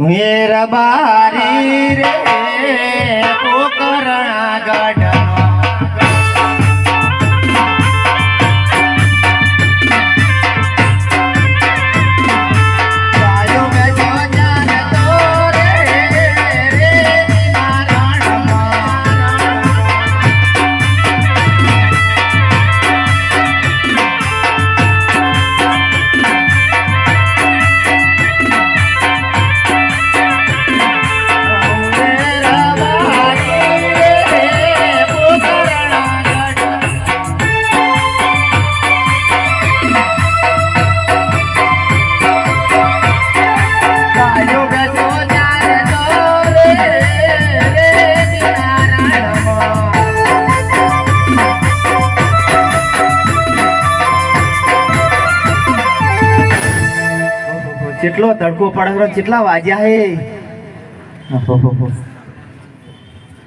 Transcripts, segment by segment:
मेरा बारी रे पोकरणा गाडनो કેટલો તડકો પડે કેટલા વાગ્યા હે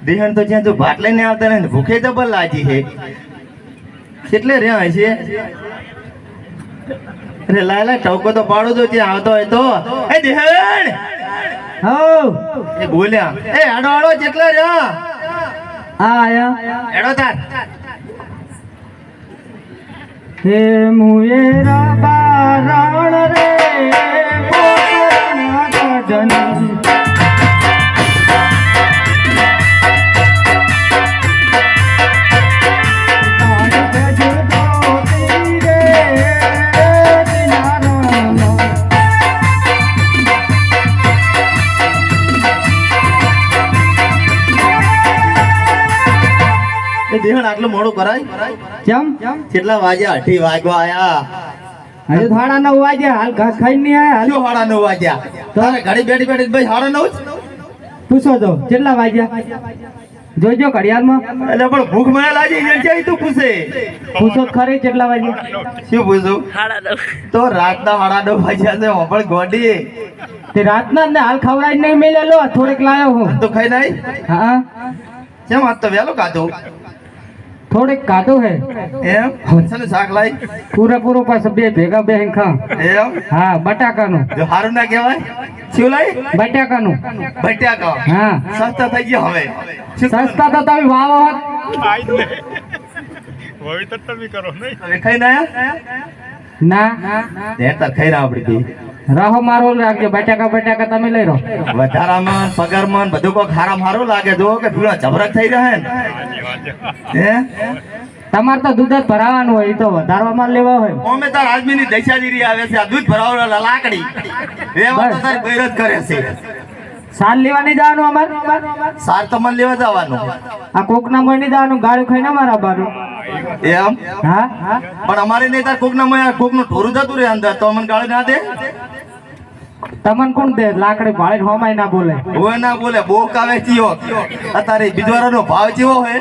દેહણ તો જ્યાં જો ભાત લઈને આવતા ને ભૂખે ડબલ લાગી હે કેટલે રહ્યા હશે અરે લાલા ટવકો તો પાડો તો ત્યાં આવતો હોય તો એ દેહણ હો એ બોલ્યા એ આડો આડો કેટલા રહ્યા આયા એડો તાર હે મુયેરા બારણ રે દેહણ આટલું મોડું કરાય કેમ કેટલા વાગ્યા 8 વાગવા આયા હજુ 9:30 વાગ્યા હાલ ઘાસ ખાઈ નહીં આયા હાલો 9:30 વાગ્યા તારે ઘડી બેઠી બેઠી ભાઈ 9:30 પૂછો તો કેટલા વાગ્યા જોજો ઘડિયાળમાં એટલે પણ ભૂખ મને લાગી છે તું પૂછે પૂછો ખરી કેટલા વાગ્યા શું પૂછું 9:30 તો રાતના 9:30 વાગ્યા છે પણ ગોડી તે રાતના ને હાલ ખવડાવી નહીં મેલેલો થોડેક લાયો હું તો ખાઈ નહીં હા કેમ આજ તો વેલો ખાધું થોડેક કાઢો હે એમ હંસનું શાક લાઈ પૂરેપૂરો પાછો બે ભેગા બે ખા એમ હા બટાકાનું જો હારું ના કહેવાય શું લાઈ બટાકાનું બટાકા હા સસ્તા થઈ ગયા હવે સસ્તા તો તમે વાવો હોત હવે તો તમે કરો નહીં હવે ખાઈ ના ના દેતા ખાઈ ના આપડી રાહો મારો રાખજો બટાકા તમે લઈ રહો વધારામાં પગારમાં બધું કોઈ ખારા મારું લાગે જો કે પીળા જબરક થઈ રહ્યા હે તમારે તો દૂધ જ ભરાવાનું હોય એ તો વધારવામાં લેવા હોય ઓમે તાર આદમીની દશાગીરી આવે છે આ દૂધ ભરાવવા લાકડી એમાં તો તારી બૈરત કરે છે સાલ લેવા નહીં જવાનું અમારે સાર તો મને લેવા જવાનું આ કોક ના મળી જવાનું ગાળું ખાઈને અમારા બારું એમ હા પણ અમારે નહીં તાર કોક ના કોક નું ઢોરું જતું રે અંદર તો મને ગાળી ના દે તમને કોણ દે લાકડી ભાળીને હોમાય ના બોલે હોય ના બોલે બોક આવે ચિયો અત્યારે બીજવારો ભાવ ચેવો હે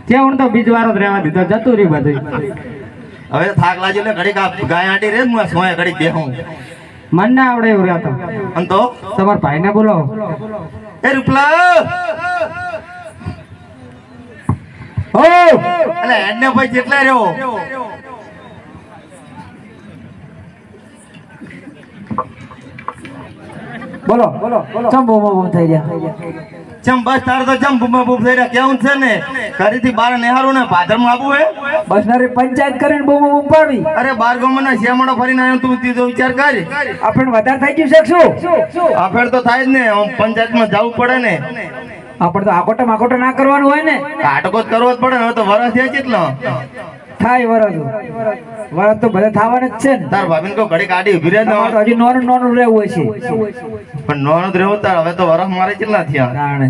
કેવું તો બીજવારો જ રહેવા દીધો જતું રહ્યું બધું હવે થાક લાગ્યો એટલે ઘડીક આ ગાય આટી રે હું સોય ઘડીક બેહું મન ના આવડે એવું રહેતો અને તો તમારા ભાઈને બોલાવો એ રૂપલા ઓ એટલે હેડને ભાઈ જેટલા રહ્યો બોલો ચમ બૂમ થઈ ગયા ચમ બસ તાર તો ચમ બૂમ થઈ રહ્યા કેવું છે ને ઘરેથી બાર નેહારું ને ભાદરમાં આવું હે બસ નારી પંચાયત કરીને બૂમ પાડી અરે બાર ગામના શિયામણો ફરીને આવ્યો તું તીધો વિચાર કર આપણે વધારે થઈ ગયું છે શું આફેર તો થાય જ ને પંચાયતમાં જવું પડે ને આપણે તો આકોટા ના કરવાનું હોય ને કાટકો જ કરવો જ પડે હવે તો વરસ થયા કેટલો થાય વરસ તો બધા થવાના જ છે ને તાર ભાભીને કોઈ ઘડી કાઢી ઉભી રહે તમારે તો હજી નોનું રહેવું છે પણ નોનું જ રહેવું તાર હવે તો વરસ મારે કેટલા થયા જાણે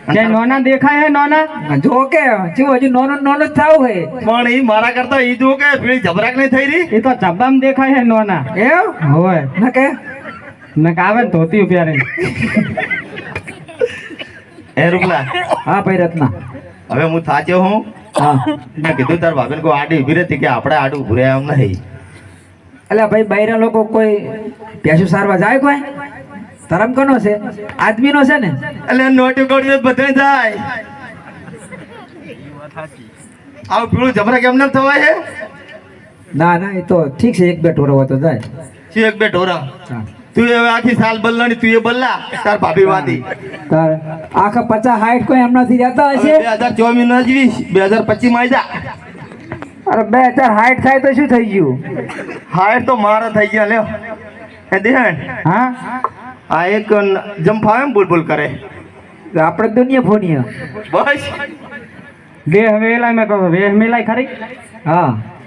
કે નોના દેખાય હે નોના જો કે હજી નોનું જ થાવું હે પણ ઈ મારા કરતા ઈ જો કે પેલી જબરાક નહીં થઈ રહી એ તો જબ્બામ દેખાય હે નોના એમ હોય ન કે આવે ને ધોતી પહેરે એ રૂપલા હા ભાઈ રત્ના હવે હું થાચ્યો હું હા મેં કીધું તાર ભાભીને કોઈ આડી ઉભી રહેતી કે આપણે આડું ઉભું રહ્યા એમ નહીં એટલે ભાઈ બૈરા લોકો કોઈ પેશું સારવા જાય કોઈ ધરમ કોનો છે આદમીનો છે ને એટલે નોટી કોડી બધે જાય આવું પીળું જબરા કેમ ન થવાય હે ના એ તો ઠીક છે એક બે ટોરો હોય તો જાય શું એક બે ઢોરા તું હવે આખી સાલ બલ્લાની તું એ બલ્લા તાર ભાભી વાદી તાર આખા 50-60 કોઈ એમનાથી રહેતા હશે 2024 ના જ 2025 માં જા અરે 2060 થાય તો શું થઈ ગયું હાય તો મારા થઈ ગયા લ્યો એ દેહણ હા આ એક જંફાવે એમ બોલ કરે આપણે દુનિયા ફોનિયા બસ બે હવેલા મેં કહો બે હવેલા ખરી હા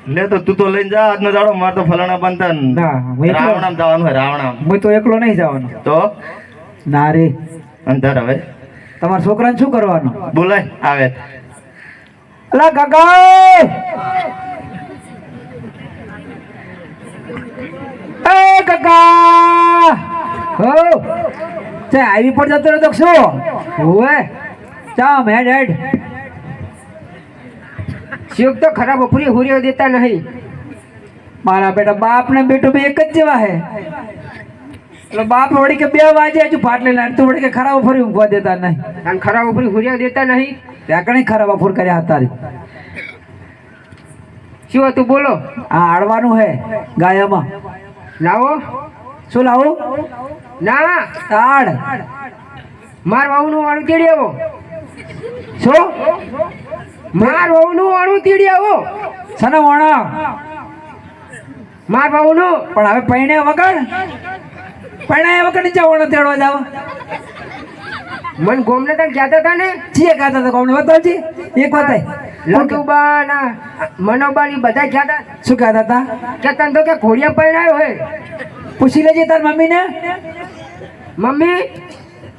લે તો તું તો લઈને જા આજનો દાડો માર તો ફલાણા બનતા ના હું એકલો રાવણામ જવાનું હોય રાવણામ હું તો એકલો નહીં જવાનો તો ના રે અંતર હવે તમારા છોકરાને શું કરવાનું બોલાય આવે અલા કાકા એ કાકા હો તે આવી પર જતો રહ્યો તો શું ઓએ ચામ હેડ શિવ તો ખરાબ ઉફરી હુરીઓ દેતા નહીં મારા બેટા બાપ ને બેટો બે એક જ જેવા હે એટલે બાપ વળી કે 2 વાગે હજુ ફાટલે લાડ તો વળી કે ખરાબ ઉફરી ઊંઘવા દેતા નહીં અને ખરાબ ઉફરી હુરીઓ દેતા નહીં ત્યાં કણી ખરાબ ઉફર કર્યા હતા રે શું હતું બોલો આ આડવાનું હે ગાયામાં લાવો શું લાવો ના આડ માર વાવનું વાળું તેડી આવો શું માર વાવનું વાળું તેડી આવો સના વાણા માર વાવનું પણ હવે પૈણ્યા વગર નીચે વાળો તેડવા જાવ મન ગોમને તને કહેતા હતા ને છીએ કહેતા હતા ગોમને બતાવજી એક બતાય લટુબા ના મનોબાની બધા કહેતા શું કહેતા હતા કે તને તો કે ઘોડિયા પૈણાયો હે પૂછી લેજે તાર મમ્મીને મમ્મી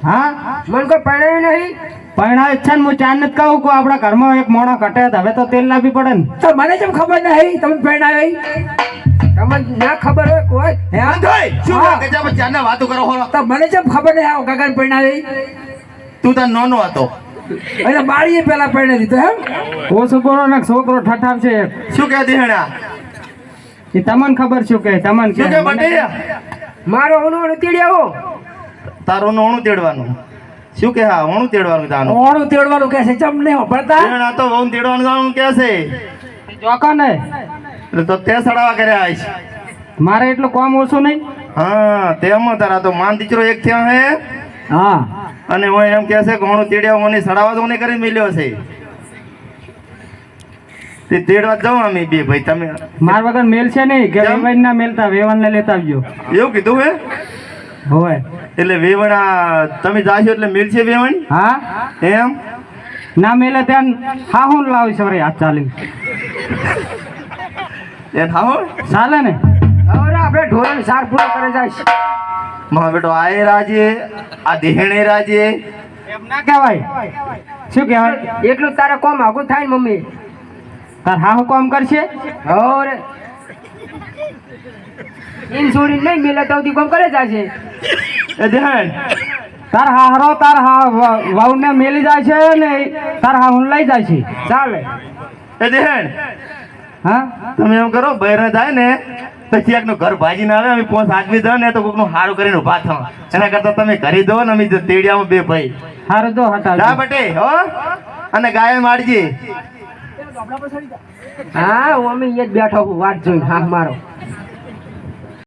હા મન કોઈ પૈણાયો નહીં પૈણા છે ને હું ચાંદ નથી કહું કે આપણા ઘરમાં એક મોણો કટે તો હવે તો તેલ લાવવી પડે ને તો મને કેમ ખબર નહીં તમે પૈણાયો તમને ના ખબર હોય કોઈ હે અંધોય શું ગજામાં ચાના વાતો કરો હો તો મને કેમ ખબર નહીં આવો ગગન પૈણાયો તું તાર નોનો હતો એટલે બાળીએ પેલા પૈણે દીધો એમ ઓછું બોલો ને છોકરો ઠઠાવ છે શું કહે દેહણા એ તમને ખબર શું કે તમને શું કે બટે મારો ઓણું તેડી આવો તારો નોણું તેડવાનું શું કે હા ઓણું તેડવાનું તાનું ઓણું તેડવાનું કે છે ચમ નહીં પડતા દેહણા તો વહુ તેડવાનું જાણું કે છે ચોકા ને એટલે તો તે સડાવા કર્યા આવીશ મારે એટલું કામ ઓછું નહીં હા તેમાં તારા તો માન દીકરો એક થયા હે હા અને હું એમ કહે છે કે હું તેડ્યા હું સડાવા તો મને કરી મિલ્યો છે તે તેડવા જાઉં અમે બે ભાઈ તમે માર વગર મેલ છે નહીં કે કેમ? વેવાણ ના મેલતા વેવાણ ને લેતા આવજો એવું કીધું હે હોય એટલે વેવણા તમે જાશો એટલે મિલ છે વેવણ હા એમ ના મેલે ત્યાં હા હું લાવી સવારે હાથ ચાલી એમ હા ચાલે ને હવે આપણે ઢોરણ સાર પૂરો કરે જાય મા બેટો આય રાજે આ દેહણે રાજે એમ ના કહેવાય શું કહેવાય એટલું તારે કોમ આગું થાય ને મમ્મી તાર હા હું કામ કરશે હવે ઇન છોડી નહીં મિલે તો કોમ કરે જશે એ દેહણ તાર હારો તાર હા વાવ ને મેલી જાય છે ને તાર હા હું લઈ જાય છે ચાલે એ દેહણ હા તમે એમ કરો બહેરા જાય ને તો ક્યાંક નું ઘર ભાજી ના આવે અમે 5 આદમી દો ને તો કોક નું હારું કરીને ઉભા થાવ એના કરતા તમે કરી દો ને અમે તેડિયામાં બે ભાઈ હારું તો હટાવ જા બટે હો અને ગાય મારજી હા હું અમે અહીંયા જ બેઠો હું વાત જોઈ હા મારો